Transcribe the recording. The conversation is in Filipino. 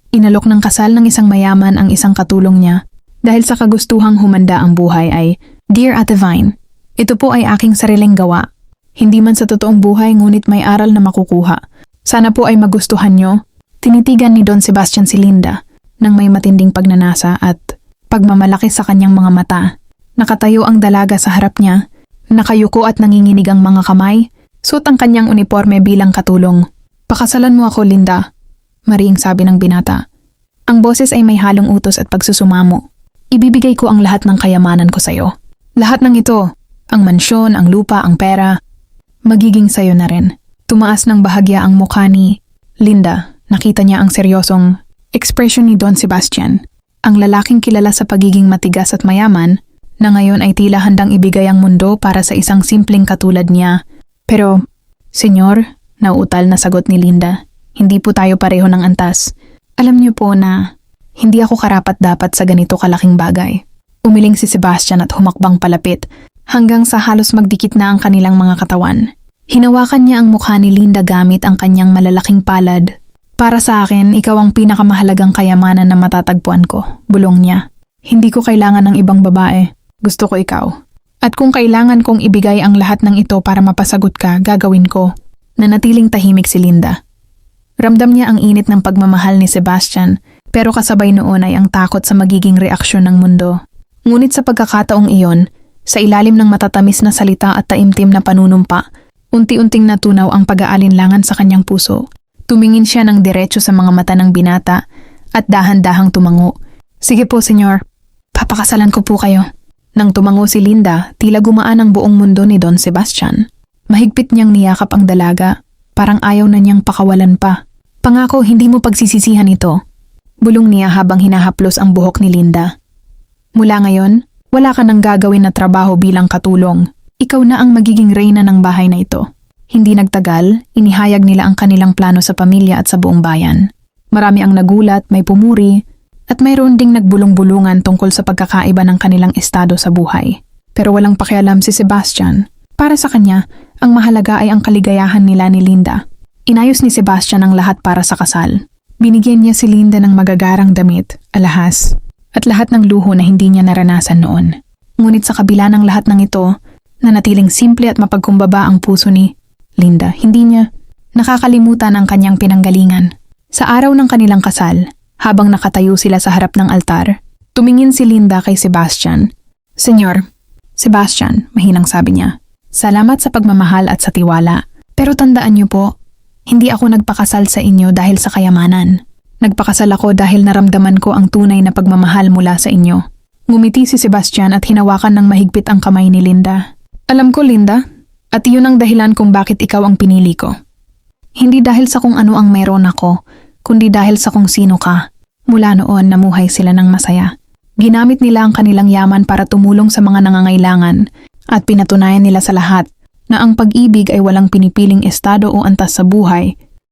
Inalok ng kasal ng isang mayaman ang isang katulong niya dahil sa kagustuhang humanda ang buhay ay, "Dear Ate Vine, ito po ay aking sariling gawa. Hindi man sa totoong buhay ngunit may aral na makukuha. Sana po ay magustuhan nyo." Tinitigan ni Don Sebastian si Linda nang may matinding pagnanasa at pagmamalaki sa kanyang mga mata. Nakatayo ang dalaga sa harap niya, nakayuko at nanginginig ang mga kamay, suot ang kanyang uniforme bilang katulong. "Pakasalan mo ako, Linda," mariing sabi ng binata. Ang boses ay may halong utos at pagsusumamo. "Ibibigay ko ang lahat ng kayamanan ko sa'yo. Lahat ng ito, ang mansyon, ang lupa, ang pera, magiging sa'yo na rin." Tumaas ng bahagya ang mukha ni Linda. Nakita niya ang seryosong ekspresyon ni Don Sebastian, ang lalaking kilala sa pagiging matigas at mayaman, na ngayon ay tila handang ibigay ang mundo para sa isang simpleng katulad niya. "Pero, Senyor," nauutal na sagot ni Linda, "hindi po tayo pareho ng antas. Alam niyo po na hindi ako karapat-dapat sa ganito kalaking bagay." Umiling si Sebastian at humakbang palapit hanggang sa halos magdikit na ang kanilang mga katawan. Hinawakan niya ang mukha ni Linda gamit ang kanyang malalaking palad. "Para sa akin, ikaw ang pinakamahalagang kayamanan na matatagpuan ko," bulong niya. "Hindi ko kailangan ng ibang babae. Gusto ko ikaw. At kung kailangan kong ibigay ang lahat ng ito para mapasagot ka, gagawin ko." Nanatiling tahimik si Linda. Ramdam niya ang init ng pagmamahal ni Sebastian, pero kasabay noon ay ang takot sa magiging reaksyon ng mundo. Ngunit sa pagkakataong iyon, sa ilalim ng matatamis na salita at taimtim na panunumpa, unti-unting natunaw ang pag-aalinlangan sa kanyang puso. Tumingin siya ng diretso sa mga mata ng binata at dahan-dahang tumango. "Sige po, senyor. Papakasalan ko po kayo." Nang tumango si Linda, tila gumaan ang buong mundo ni Don Sebastian. Mahigpit niyang niyakap ang dalaga, parang ayaw na niyang pakawalan pa. "Pangako, hindi mo pagsisisihan ito," bulong niya habang hinahaplos ang buhok ni Linda. "Mula ngayon, wala ka nang gagawin na trabaho bilang katulong. Ikaw na ang magiging reyna ng bahay na ito." Hindi nagtagal, inihayag nila ang kanilang plano sa pamilya at sa buong bayan. Marami ang nagulat, may pumuri, at mayroon ding nagbulong-bulungan tungkol sa pagkakaiba ng kanilang estado sa buhay. Pero walang pakialam si Sebastian. Para sa kanya, ang mahalaga ay ang kaligayahan nila ni Linda. Inayos ni Sebastian ang lahat para sa kasal. Binigyan niya si Linda ng magagarang damit, alahas, at lahat ng luho na hindi niya naranasan noon. Ngunit sa kabila ng lahat ng ito, nanatiling simple at mapagkumbaba ang puso ni Linda. Hindi niya nakakalimutan ang kanyang pinanggalingan. Sa araw ng kanilang kasal, habang nakatayo sila sa harap ng altar, tumingin si Linda kay Sebastian. "Senyor, Sebastian," mahinang sabi niya, "salamat sa pagmamahal at sa tiwala. Pero tandaan niyo po, hindi ako nagpakasal sa inyo dahil sa kayamanan. Nagpakasal ako dahil naramdaman ko ang tunay na pagmamahal mula sa inyo." Ngumiti si Sebastian at hinawakan ng mahigpit ang kamay ni Linda. "Alam ko, Linda, at iyon ang dahilan kung bakit ikaw ang pinili ko. Hindi dahil sa kung ano ang meron ako, kundi dahil sa kung sino ka." Mula noon, namuhay sila ng masaya. Ginamit nila ang kanilang yaman para tumulong sa mga nangangailangan at pinatunayan nila sa lahat na ang pag-ibig ay walang pinipiling estado o antas sa buhay,